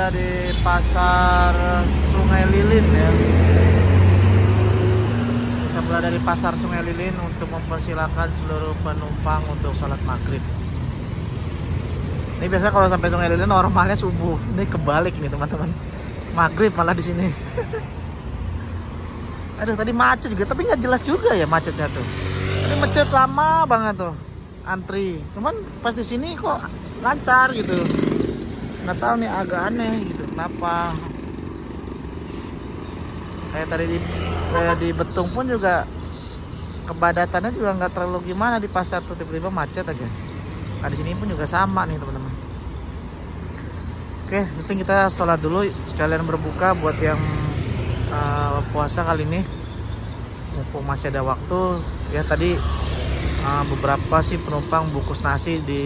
berada di Pasar Sungai Lilin ya. Kita berada di Pasar Sungai Lilin untuk mempersilahkan seluruh penumpang untuk sholat maghrib. Ini biasanya kalau sampai Sungai Lilin normalnya subuh. Ini kebalik nih teman-teman. Maghrib malah di sini. Aduh, tadi macet juga, tapi nggak jelas juga ya macetnya tuh. Tadi macet lama banget tuh, antri. Cuman pas di sini kok lancar gitu. Nggak tahu nih, agak aneh gitu. Kenapa? Kayak tadi di Betung pun juga kepadatannya juga nggak terlalu gimana di pasar tuh, tiba-tiba macet aja. Nah di sini pun juga sama nih teman-teman. Oke, penting kita sholat dulu sekalian berbuka buat yang puasa kali ini. Mumpung masih ada waktu ya. Tadi beberapa sih penumpang bungkus nasi di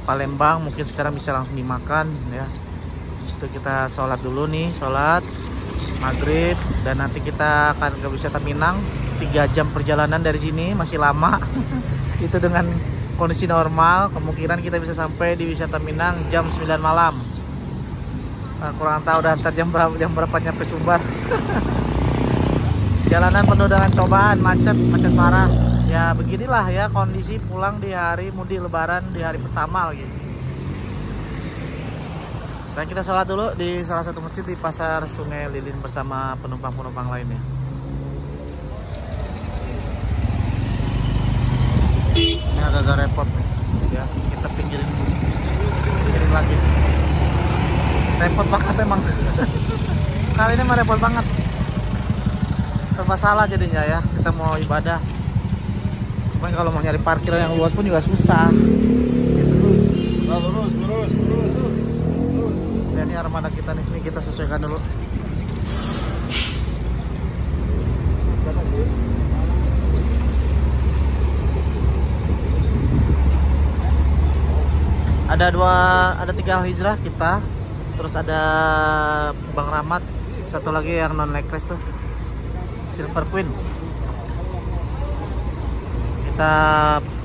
Palembang, mungkin sekarang bisa langsung dimakan ya. Habis itu kita sholat dulu nih, sholat maghrib, dan nanti kita akan ke wisata Minang. 3 jam perjalanan dari sini, masih lama. Itu dengan kondisi normal kemungkinan kita bisa sampai di wisata Minang jam 9 malam. Kurang tahu dah jam berapa nyampe Sumbar. Jalanan penuh dengan cobaan, macet parah. Ya beginilah ya kondisi pulang di hari mudik lebaran, di hari pertama lagi. Dan kita sholat dulu di salah satu masjid di Pasar Sungai Lilin bersama penumpang-penumpang lainnya. Ini agak-agak repot ya, kita pinggirin lagi. Repot banget emang. Kali ini mah repot banget. Serba salah jadinya ya. Kita mau ibadah. Cuman kalau mau nyari parkir yang luas pun juga susah. Lurus. Ya, ini armada kita nih. Ini kita sesuaikan dulu. Ada 3 Al-Hijrah kita. Terus ada Bang Rahmat, satu lagi yang non leg race tuh, Silver Queen. Kita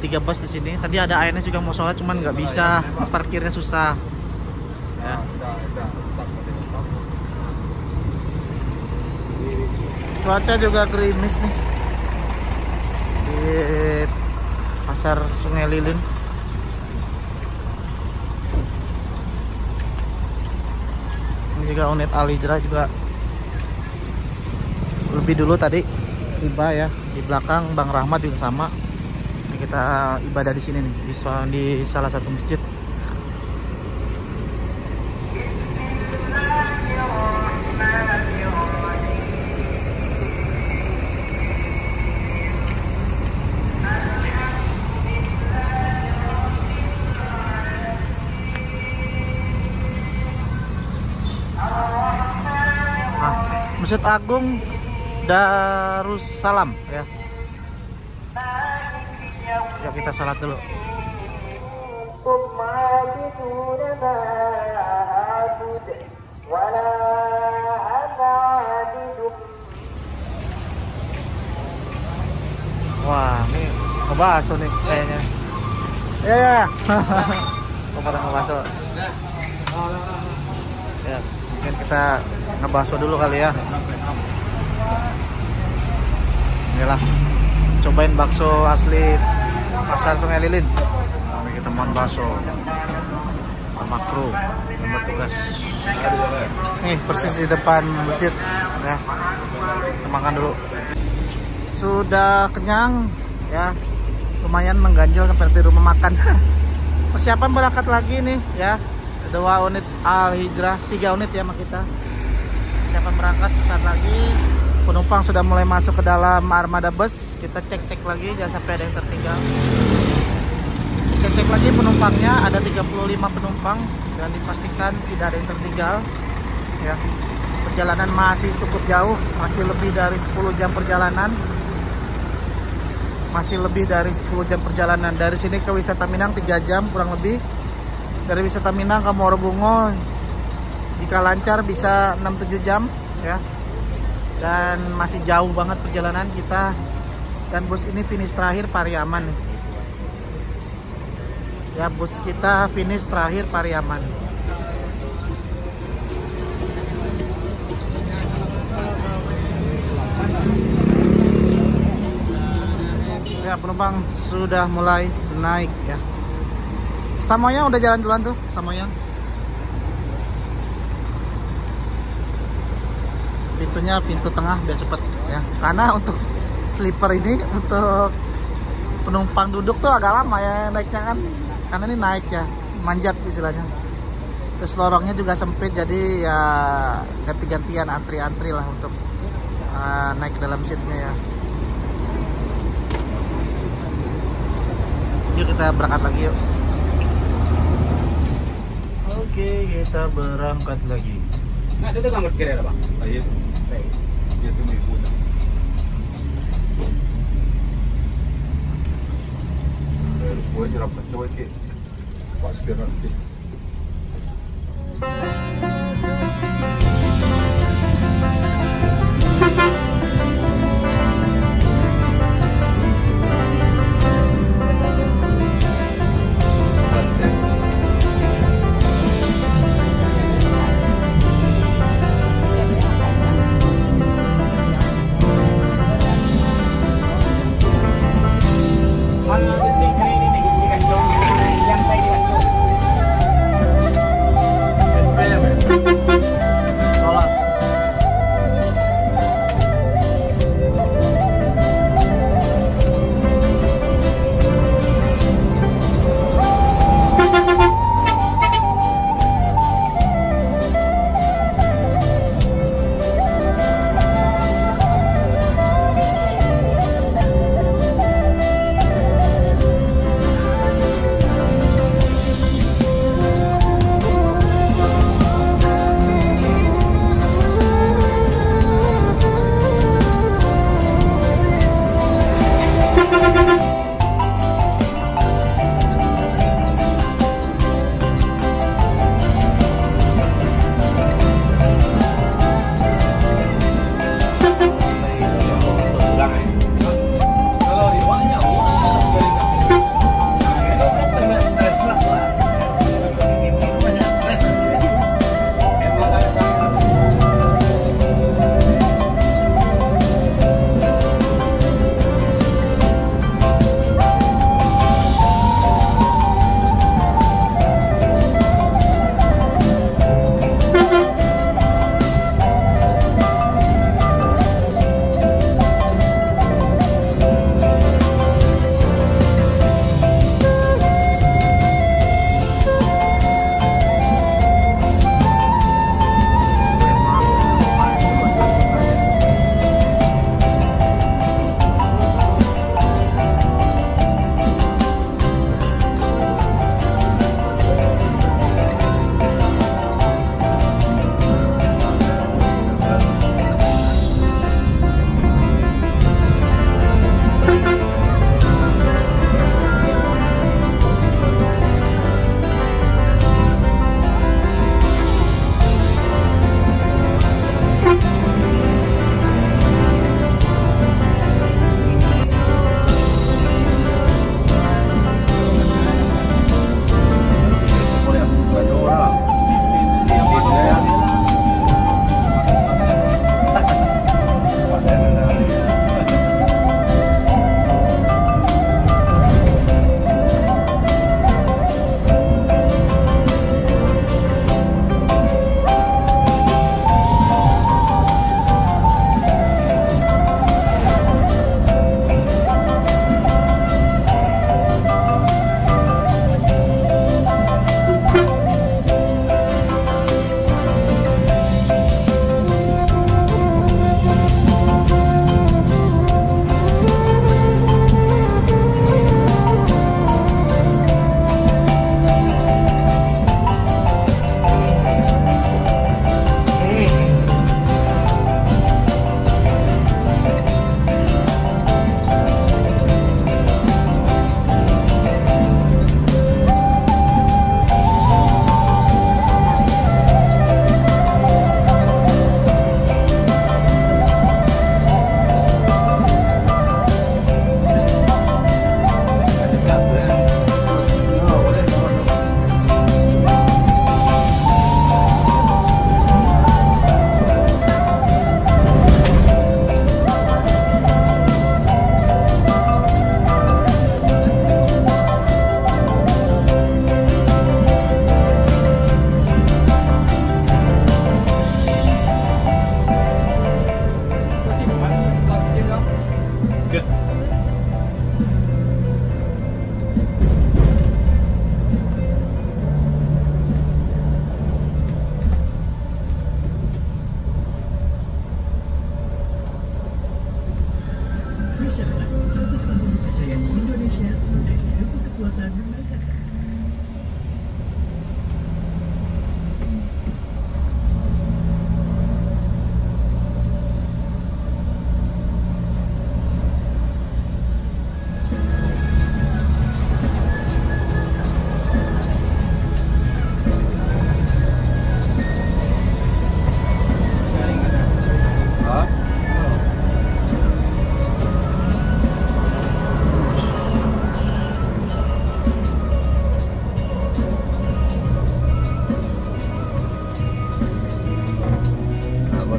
3 bus di sini. Tadi ada ANS juga mau sholat, cuman nggak bisa, parkirnya susah. Ya. Cuaca juga gerimis nih di Pasar Sungai Lilin. Juga unit Al-Hijrah juga lebih dulu tadi tiba ya. Di belakang Bang Rahmat juga sama. Ini kita ibadah di sini nih, di salah satu masjid. Masjid Agung Darussalam ya. Ya kita salat dulu. Wah, ini ngebaso nih kayaknya. Ya. Kok pada ngebaso? Ya, mungkin kita ngebaso dulu kali ya. Inilah, cobain bakso asli Pasar Sungai Lilin. Nah, kita mau bakso sama kru yang bertugas. Nih persis di depan masjid ya. Kita makan dulu. Sudah kenyang ya, lumayan mengganjal sampai di rumah makan. Persiapan berangkat lagi nih ya. 2 unit Al-Hijrah, 3 unit ya sama kita. Persiapan berangkat sesaat lagi. Penumpang sudah mulai masuk ke dalam armada bus. Kita cek lagi jangan sampai ada yang tertinggal. Cek lagi penumpangnya, ada 35 penumpang dan dipastikan tidak ada yang tertinggal ya. Perjalanan masih cukup jauh, masih lebih dari 10 jam perjalanan. Masih lebih dari 10 jam perjalanan. Dari sini ke wisata Minang 3 jam kurang lebih. Dari wisata Minang ke Muarabungo jika lancar bisa 6-7 jam ya. Dan masih jauh banget perjalanan kita. Dan bus ini finish terakhir Pariaman ya, bus kita finish terakhir Pariaman. abang sudah mulai naik ya. Samoyang udah jalan duluan tuh, Samoyang. Pintunya pintu tengah biar cepet ya. Karena untuk sleeper ini untuk penumpang duduk tuh agak lama ya naiknya kan. Karena ini naik ya, manjat istilahnya. Terus lorongnya juga sempit jadi ya ganti-gantian antri-antri lah untuk naik ke dalam seatnya ya. Yuk kita berangkat lagi yuk. Oke, kita berangkat lagi. Nah, itu gambar kira Bang. Iya. Iya tuh ibu. Gue nyerap coba ki. Pas kira nanti.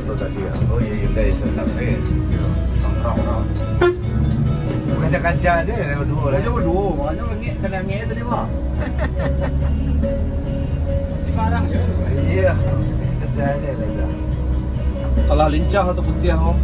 motor tadi ya. Oh iya, Hyundai Sonata Red. Orang-orang. Kaca-kaca aja ya dua lah. Aja berdua, makanya ngek kena ngek tadi mah. Si barang ya. Iya. Kaca aja lah. Kalah lincah atau putih om.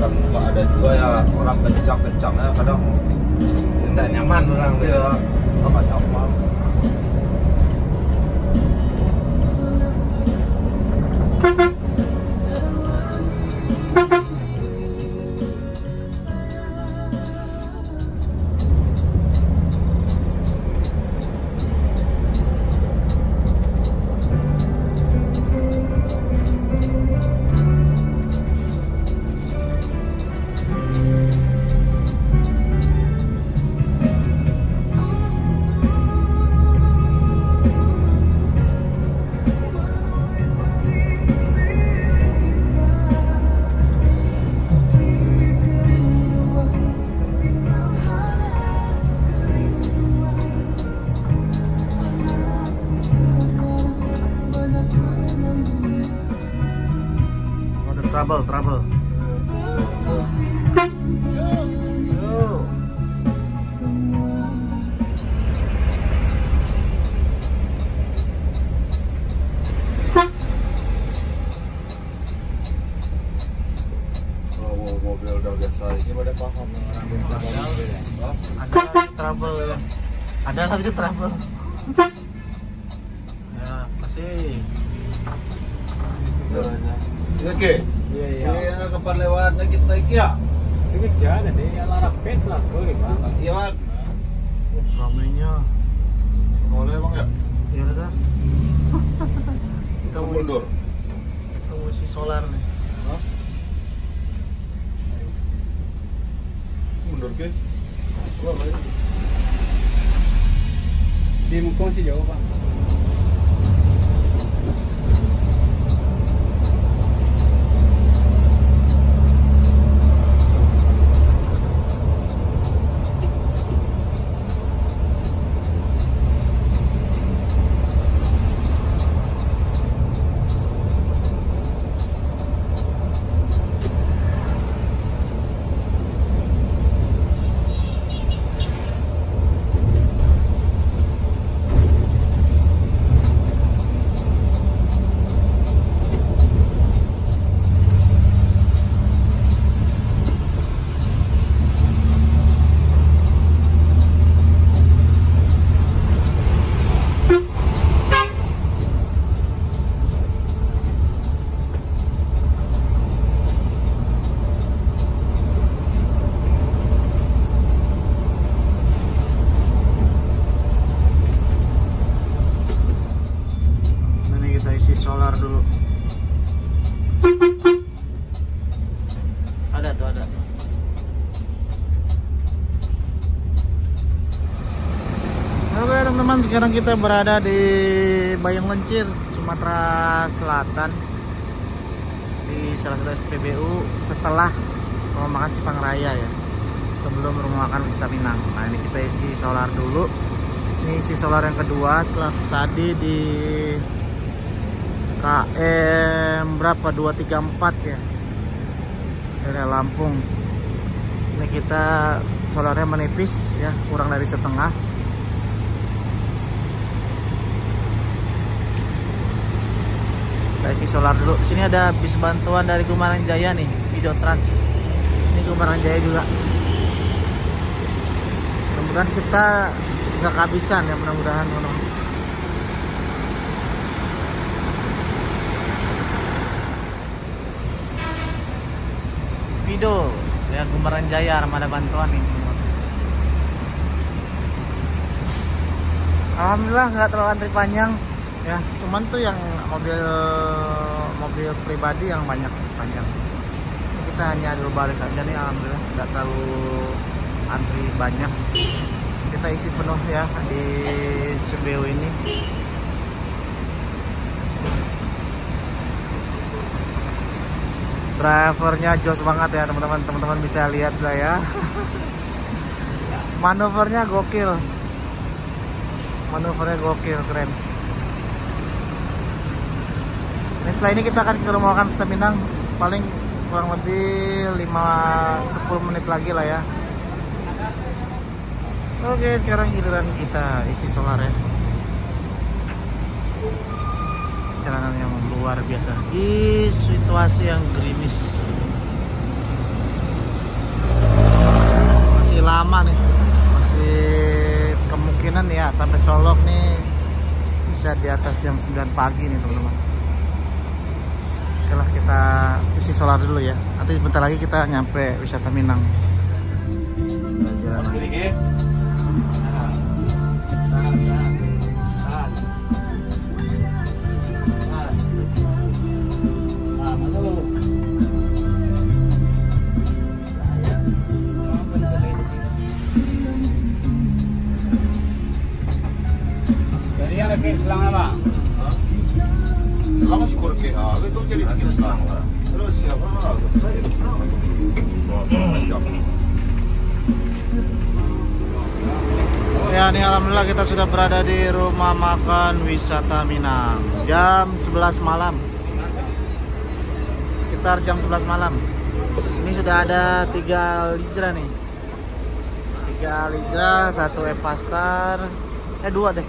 kan nggak ada juga ya orang kencang-kencangnya kadang Tidak nyaman orang dia nggak nyaman. Trouble. Yo. Kalau mobil udah biasa ini pada paham orang biasa mobil ya. Ada lagi trouble ya. Ada lagi trouble. Ya, masih. Sebenarnya. Iya ke? Iya. Iya kapan lewatnya kita ya? Sige jalan deh, ya lara pes lah boleh bang. Iya Wan. Ramainya. Boleh bang ya? Ya udah. Kita Mundur. isi solar nih. Hah? Mundur ke? Keluar lagi. Di Mukong sih jauh bang. solar dulu. Ada tuh. Oke teman-teman, sekarang kita berada di Bayung Lencir, Sumatera Selatan, di salah satu SPBU setelah rumah makan Sipang Raya ya, sebelum rumah makan Wisata Minang. Nah ini kita isi solar dulu. Ini isi solar yang kedua setelah tadi di KM berapa 234 ya, dari Lampung. Ini kita solarnya menipis ya, kurang dari setengah. Kita isi solar dulu. Sini ada bis bantuan dari Gumarang Jaya nih, Video Trans. Ini Gumarang Jaya juga. Mudah-mudahan kita nggak kehabisan ya, mudah-mudahan. Video ya, Gumarang Jaya Armada Bantuan nih. Alhamdulillah nggak terlalu antri panjang ya, cuman tuh yang mobil pribadi yang banyak panjang. Kita hanya dulu baris aja nih, alhamdulillah nggak terlalu antri banyak. Kita isi penuh ya di SPBU ini. Drivernya jos banget ya teman-teman. Teman-teman bisa lihat lah ya. Manuvernya gokil. Keren. Nah, setelah ini kita akan ke rumah makan Wisata Minang, paling kurang lebih 5-10 menit lagi lah ya. Oke, sekarang giliran kita isi solar ya. Jalanan yang luar biasa di situasi yang gerimis. sampai Solok nih bisa di atas jam 9 pagi nih teman-teman. Oke lah, kita isi solar dulu ya. Nanti sebentar lagi kita nyampe wisata Minang. Jalan lagi. Jadi yang lagi selang apa? Selama si Korke, itu jadi bikin selang. Terus siapa? Saya. Ya nih, alhamdulillah kita sudah berada di rumah makan wisata Minang. Jam 11 malam. Sekitar jam 11 malam. Ini sudah ada 3 lijra nih. 3 lijra, 1 Epastar, 2 deh.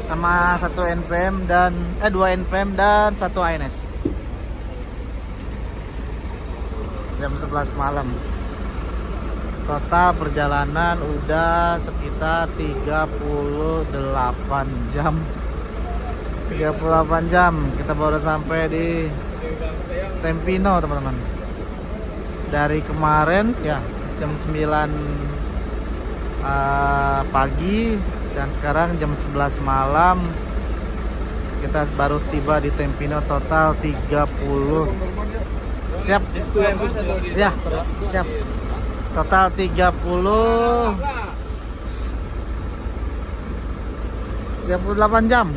Sama 1 NPM dan 2 NPM dan 1 ANS. Jam 11 malam. Total perjalanan udah sekitar 38 jam. 38 jam kita baru sampai di Tempino teman-teman. Dari kemarin ya jam 9 pagi dan sekarang jam 11 malam kita baru tiba di Tempino. Total 30. Siap? Ya, siap. Total 38 jam.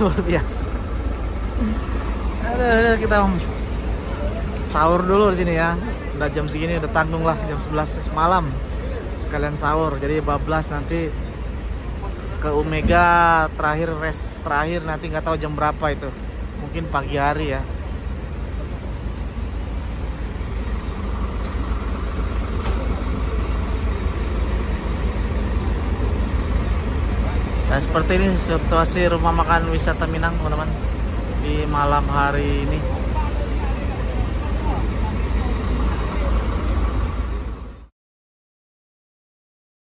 Luar biasa. Aduh, kita sahur dulu di sini ya. Udah jam segini udah tanggung lah, jam 11 malam. Sekalian sahur. Jadi bablas nanti ke Omega terakhir, rest terakhir nanti nggak tahu jam berapa itu. Mungkin pagi hari ya. Nah, seperti ini situasi rumah makan wisata Minang teman-teman di malam hari ini.